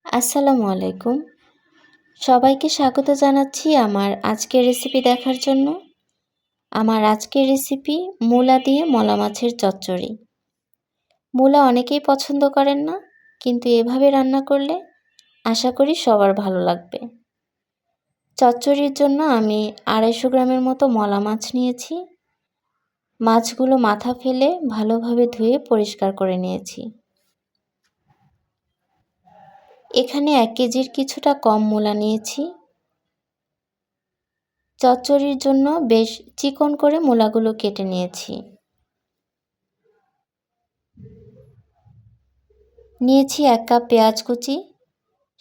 আসসালামু আলাইকুম। সবাইকে স্বাগত জানাচ্ছি আমার আজকের রেসিপি দেখার জন্য। আমার আজকের রেসিপি মূলা দিয়ে মলা মাছের চচ্চড়ি। মূলা অনেকেই পছন্দ করেন না, কিন্তু এভাবে রান্না করলে আশা করি সবার ভালো লাগবে। চচ্চড়ির জন্য আমি 250 গ্রামের মতো মলা মাছ নিয়েছি। মাছগুলো মাথা ফেলে ভালোভাবে ধুয়ে পরিষ্কার করে নিয়েছি। এখানে 1 কেজির কিছুটা কম মূলা নিয়েছি। চচ্চড়ির জন্য বেশ চিকন করে মূলাগুলো কেটে নিয়েছি। নিয়েছি 1 কাপ পেঁয়াজ কুচি,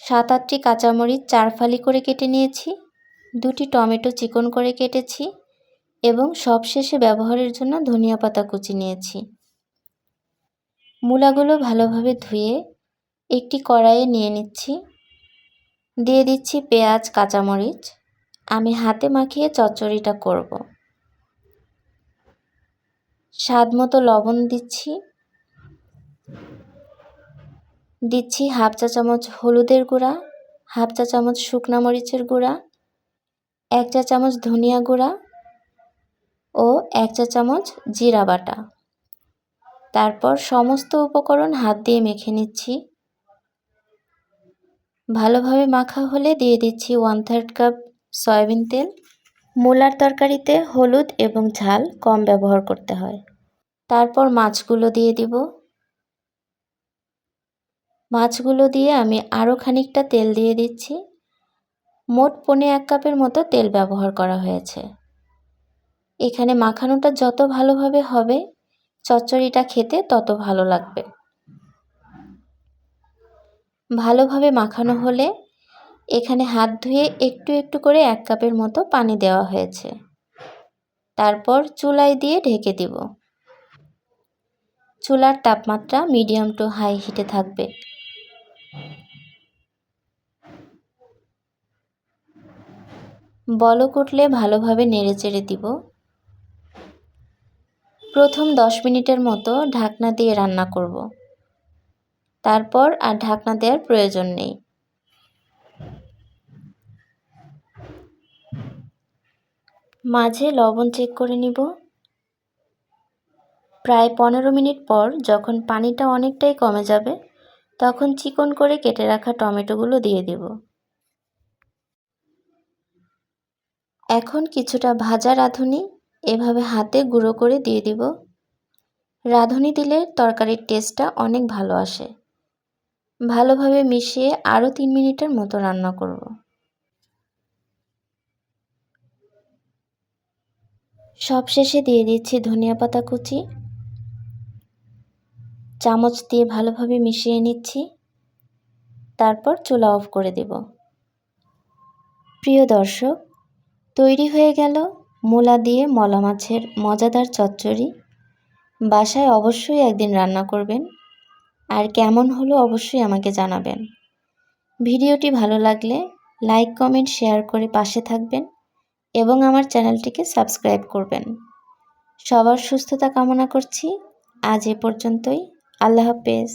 7-8টি কাঁচামরিচ 4 ফালি করে কেটে নিয়েছি, 2টি টমেটো চিকন করে কেটেছি এবং সবশেষে ব্যবহারের জন্য ধনিয়া পাতা কুচি নিয়েছি। মূলাগুলো ভালোভাবে ধুয়ে একটি কড়াইয়ে নিয়ে নিচ্ছি। দিয়ে দিচ্ছি পেঁয়াজ, কাঁচামরিচ। আমি হাতে মাখিয়ে চচ্চড়িটা করব। স্বাদমতো লবণ দিচ্ছি। দিচ্ছি হাফ চা চামচ হলুদের গুঁড়া, হাফ চা চামচ শুকনা মরিচের গুঁড়া, 1 চা চামচ ধনিয়া গুঁড়া ও 1 চা চামচ জিরা বাটা। তারপর সমস্ত উপকরণ হাত দিয়ে মেখে নিচ্ছি। ভালোভাবে মাখা হলে দিয়ে দিচ্ছি 1/3 কাপ সয়াবিন তেল। মূলার তরকারিতে হলুদ এবং ঝাল কম ব্যবহার করতে হয়। তারপর মাছগুলো দিয়ে দিব। মাছগুলো দিয়ে আমি আরও খানিকটা তেল দিয়ে দিচ্ছি। মোট 1.25 কাপের মতো তেল ব্যবহার করা হয়েছে। এখানে মাখানোটা যত ভালোভাবে হবে, চচ্চড়িটা খেতে তত ভালো লাগবে। ভালোভাবে মাখানো হলে এখানে হাত ধুয়ে একটু একটু করে 1 কাপের মতো পানি দেওয়া হয়েছে। তারপর চুলায় দিয়ে ঢেকে দিব। চুলার তাপমাত্রা মিডিয়াম টু হাই হিটে থাকবে। বলক উঠলে ভালোভাবে নেড়েচেড়ে দিব। প্রথম 10 মিনিটের মতো ঢাকনা দিয়ে রান্না করব। তারপর আর ঢাকনা দেওয়ার প্রয়োজন নেই। মাঝে লবণ চেক করে নিব। প্রায় 15 মিনিট পর যখন পানিটা অনেকটাই কমে যাবে, তখন চিকন করে কেটে রাখা টমেটোগুলো দিয়ে দেব। এখন কিছুটা ভাজা রাঁধুনি এভাবে হাতে গুঁড়ো করে দিয়ে দিব। রাঁধুনি দিলে তরকারির টেস্টটা অনেক ভালো আসে। ভালোভাবে মিশিয়ে আরও 3 মিনিটের মতো রান্না করব। সবশেষে দিয়ে দিচ্ছি ধনিয়া পাতা কুচি। চামচ দিয়ে ভালোভাবে মিশিয়ে নিচ্ছি। তারপর চুলা অফ করে দেব। প্রিয় দর্শক, তৈরি হয়ে গেল মূলা দিয়ে মলা মাছের মজাদার চচ্চড়ি। বাসায় অবশ্যই একদিন রান্না করবেন, আর কেমন হলো অবশ্যই আমাকে জানাবেন। ভিডিওটি ভালো লাগলে লাইক, কমেন্ট, শেয়ার করে পাশে থাকবেন এবং আমার চ্যানেলটিকে সাবস্ক্রাইব করবেন। সবার সুস্থতা কামনা করছি। আজ এ পর্যন্তই। আল্লাহ হাফেজ।